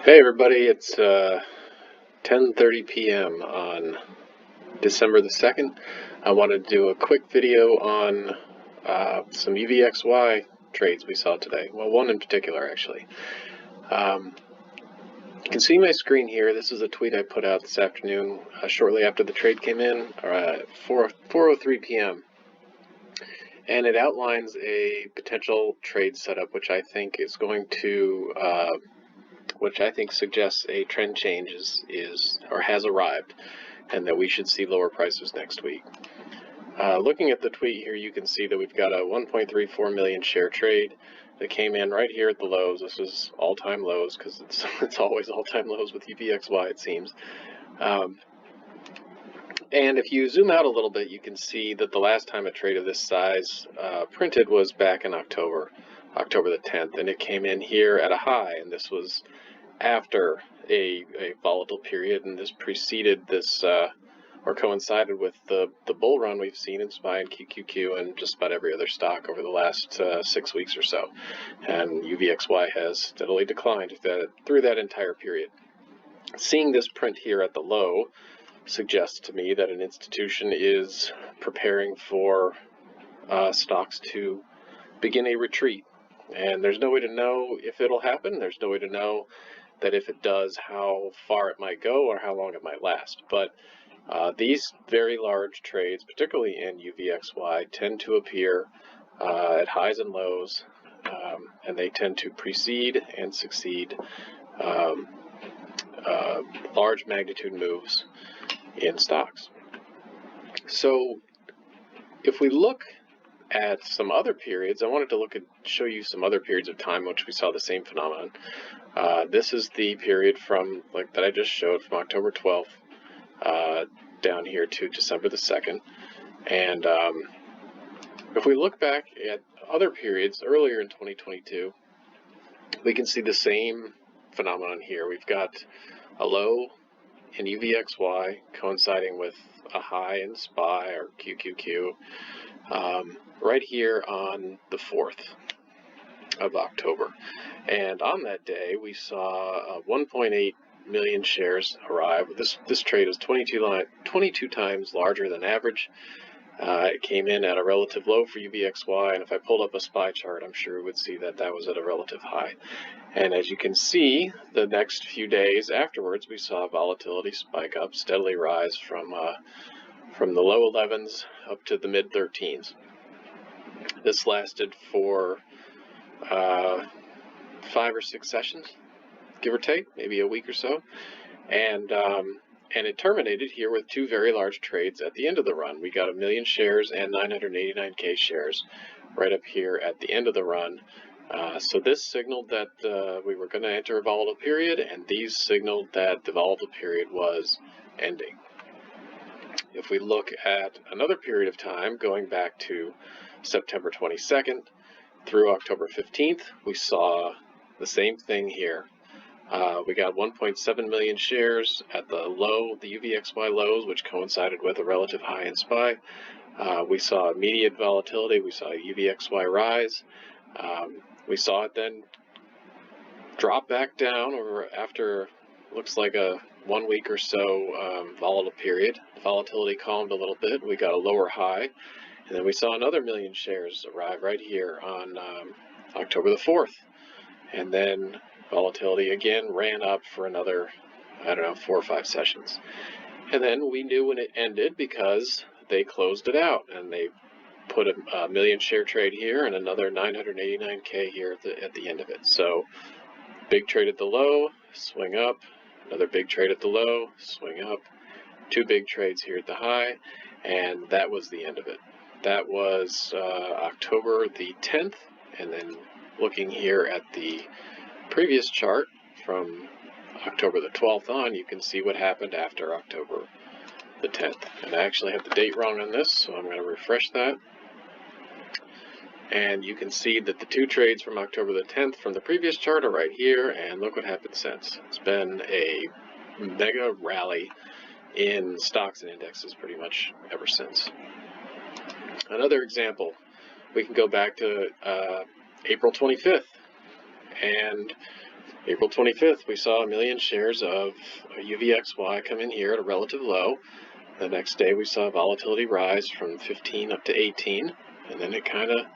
Hey everybody, it's 10:30 p.m. on December the 2nd. I wanted to do a quick video on some UVXY trades we saw today. Well, one in particular, actually. You can see my screen here. This is a tweet I put out this afternoon shortly after the trade came in, at 4:03 p.m. And it outlines a potential trade setup, which I think is going to which I think suggests a trend change is or has arrived, and that we should see lower prices next week. Looking at the tweet here, you can see that we've got a 1.34 million share trade that came in right here at the lows. This is all-time lows because it's always all-time lows with UVXY, it seems. And if you zoom out a little bit, you can see that the last time a trade of this size printed was back in October the 10th, and it came in here at a high, and this was after a volatile period, and this preceded this or coincided with the bull run we've seen in SPY and QQQ and just about every other stock over the last 6 weeks or so. And UVXY has steadily declined through that entire period. Seeing this print here at the low suggests to me that an institution is preparing for stocks to begin a retreat. And there's no way to know if it'll happen. There's no way to know that if it does, how far it might go or how long it might last. But these very large trades, particularly in UVXY, tend to appear at highs and lows, and they tend to precede and succeed large magnitude moves in stocks. So if we look at some other periods, I wanted to show you some other periods of time in which we saw the same phenomenon. This is the period from that I just showed, from October 12th down here to December the 2nd. And if we look back at other periods earlier in 2022, we can see the same phenomenon here. We've got a low in UVXY coinciding with a high in SPY or QQQ right here on the 4th of October. And on that day, we saw 1.8 million shares arrive. This trade is 22 times larger than average. It came in at a relative low for UVXY, and if I pulled up a SPY chart, I'm sure we would see that that was at a relative high. And as you can see, the next few days afterwards, we saw volatility spike up, steadily rise from the low 11s up to the mid 13s. This lasted for 5 or 6 sessions, give or take, maybe a week or so, and it terminated here with 2 very large trades at the end of the run. We got 1 million shares and 989K shares right up here at the end of the run. So this signaled that we were going to enter a volatile period, and these signaled that the volatile period was ending. If we look at another period of time, going back to September 22nd through October 15th, we saw the same thing here. We got 1.7 million shares at the low, the UVXY lows, which coincided with a relative high in SPY. We saw immediate volatility. We saw UVXY rise. We saw it then drop back down after looks like a 1 week or so volatile period. Volatility calmed a little bit. We got a lower high. And then we saw another 1 million shares arrive right here on October the 4th. And then volatility again ran up for another, 4 or 5 sessions. And then we knew when it ended because they closed it out, and they put a 1 million share trade here and another 989K here at the end of it. So big trade at the low, swing up, another big trade at the low, swing up, 2 big trades here at the high, and that was the end of it. That was October the 10th, and then looking here at the previous chart from October the 12th on, you can see what happened after October the 10th. And I actually have the date wrong on this, so I'm going to refresh that. And you can see that the 2 trades from October the 10th from the previous chart are right here, and look what happened since. It's been a mega rally in stocks and indexes pretty much ever since. Another example, we can go back to April 25th, and April 25th, we saw 1 million shares of UVXY come in here at a relative low. The next day, we saw volatility rise from 15 up to 18, and then it kind of,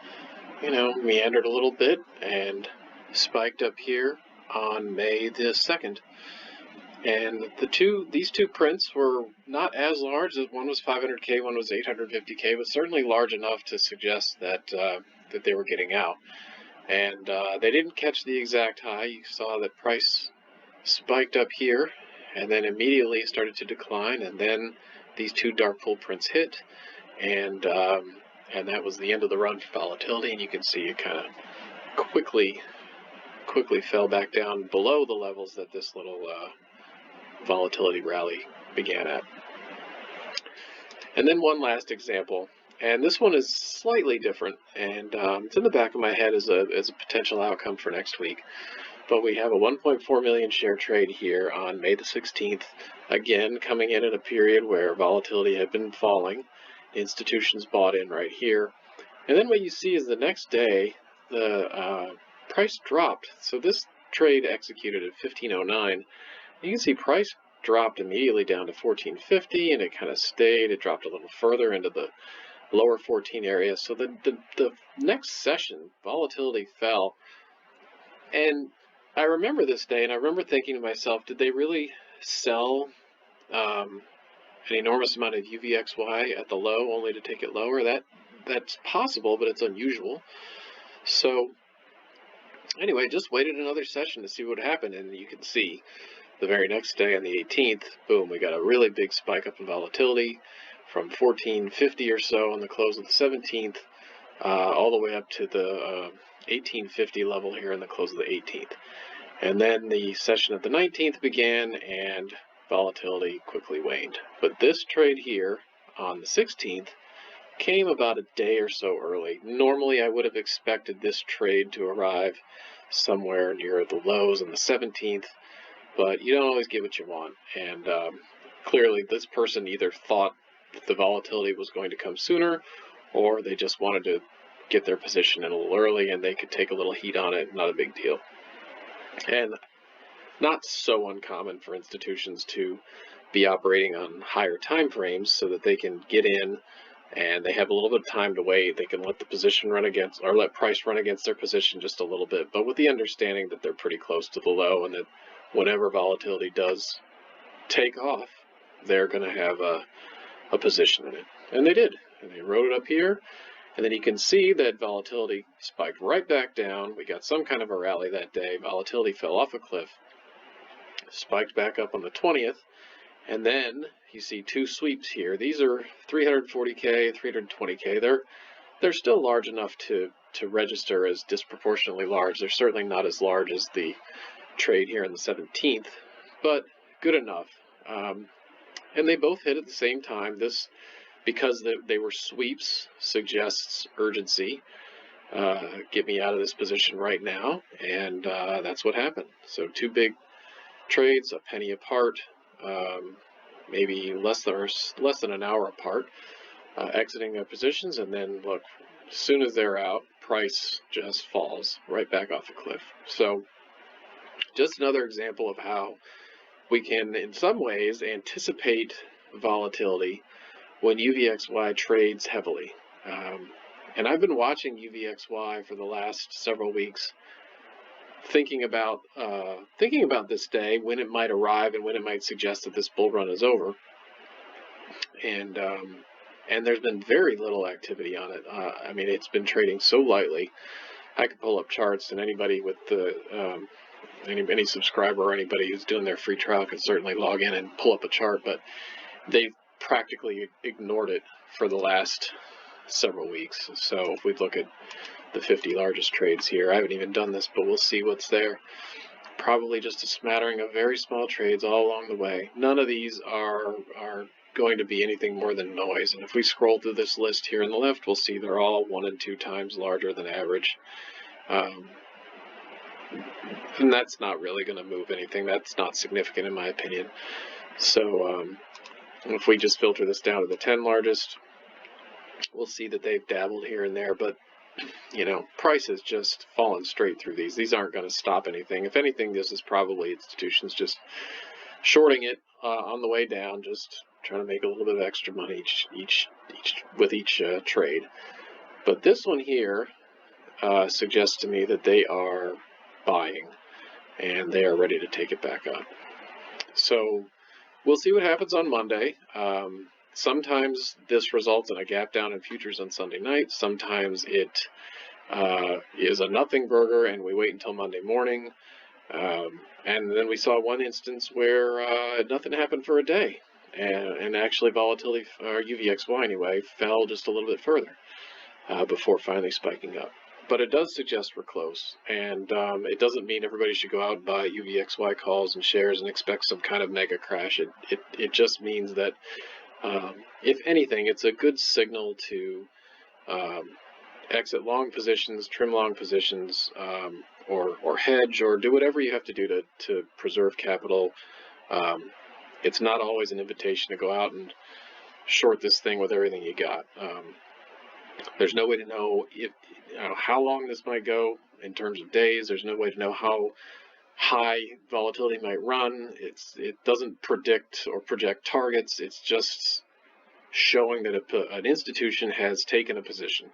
meandered a little bit and spiked up here on May the 2nd. And these two prints were not as large. One was 500K, one was 850K, but certainly large enough to suggest that they were getting out. And they didn't catch the exact high. You saw that price spiked up here and then immediately started to decline. And then these two dark pool prints hit, and that was the end of the run for volatility. And you can see it kind of quickly fell back down below the levels that this little volatility rally began at. And then one last example. And this one is slightly different, and it's in the back of my head as a potential outcome for next week. But we have a 1.4 million share trade here on May the 16th, again coming in at a period where volatility had been falling. Institutions bought in right here. And then what you see is the next day, the price dropped. So this trade executed at 1509. You can see price dropped immediately down to 1450, and it kind of stayed. It dropped a little further into the lower 14 area. So the next session, volatility fell. And I remember this day, and I remember thinking to myself, did they really sell an enormous amount of UVXY at the low only to take it lower? That's possible, but it's unusual. So anyway, just waited another session to see what happened, and you can see the very next day on the 18th, boom, we got a really big spike up in volatility from 1450 or so on the close of the 17th, all the way up to the 1850 level here in the close of the 18th. And then the session of the 19th began, and volatility quickly waned. But this trade here on the 16th came about a day or so early. Normally, I would have expected this trade to arrive somewhere near the lows on the 17th, but you don't always get what you want. And clearly, this person either thought that the volatility was going to come sooner, or they just wanted to get their position in a little early and they could take a little heat on it. Not a big deal. And not so uncommon for institutions to be operating on higher time frames so that they can get in and they have a little bit of time to wait. They can let the position run against, or let price run against their position just a little bit, but with the understanding that they're pretty close to the low, and that whenever volatility does take off, they're going to have a position in it. And they did. And they rode it up here. And then you can see that volatility spiked right back down. We got some kind of a rally that day. Volatility fell off a cliff, spiked back up on the 20th. And then you see two sweeps here. These are 340K, 320K. They're still large enough to register as disproportionately large. They're certainly not as large as the trade here on the 17th, but good enough. And they both hit at the same time. This, because they were sweeps, suggests urgency. Get me out of this position right now, and that's what happened. So two big trades, a penny apart, maybe less than an hour apart, exiting their positions, and then look, as soon as they're out, price just falls right back off the cliff. So just another example of how we can, in some ways, anticipate volatility when UVXY trades heavily. And I've been watching UVXY for the last several weeks, thinking about this day, when it might arrive and when it might suggest that this bull run is over. And there's been very little activity on it. I mean, it's been trading so lightly. I could pull up charts, and anybody with any subscriber or anybody who's doing their free trial can certainly log in and pull up a chart, but they've practically ignored it for the last several weeks. So if we look at the 50 largest trades here, I haven't even done this, but we'll see what's there. Probably just a smattering of very small trades all along the way. None of these are going to be anything more than noise. And if we scroll through this list here on the left, we'll see they're all 1 and 2 times larger than average. And that's not really going to move anything. That's not significant in my opinion. So if we just filter this down to the 10 largest, we'll see that they've dabbled here and there, but price has just fallen straight through these. These aren't going to stop anything. If anything, this is probably institutions just shorting it on the way down, just trying to make a little bit of extra money with each trade. But this one here suggests to me that they are buying, and they are ready to take it back up. So we'll see what happens on Monday. Sometimes this results in a gap down in futures on Sunday night. Sometimes it is a nothing burger, and we wait until Monday morning. And then we saw one instance where nothing happened for a day, and actually volatility, or UVXY anyway, fell just a little bit further before finally spiking up. But it does suggest we're close, and it doesn't mean everybody should go out and buy UVXY calls and shares and expect some kind of mega crash. It just means that, if anything, it's a good signal to exit long positions, trim long positions, or hedge, or do whatever you have to do to preserve capital. It's not always an invitation to go out and short this thing with everything you got. There's no way to know how long this might go in terms of days. There's no way to know how high volatility might run. It doesn't predict or project targets. It's just showing that an institution has taken a position,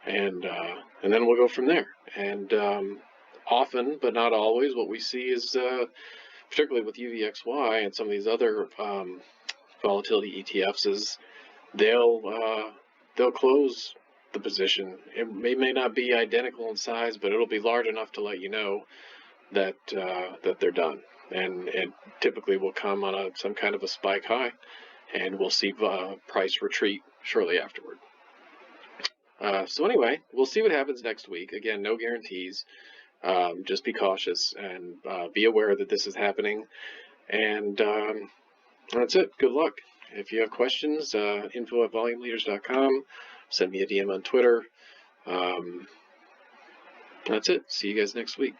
and then we'll go from there. And often, but not always, what we see is, particularly with UVXY and some of these other volatility ETFs, is they'll close the position. It may not be identical in size, but it'll be large enough to let you know that they're done. And it typically will come on some kind of a spike high, and we'll see price retreat shortly afterward. So anyway, we'll see what happens next week. Again, no guarantees. Just be cautious and be aware that this is happening. And that's it. Good luck. If you have questions, info@volumeleaders.com. Send me a DM on Twitter. That's it. See you guys next week.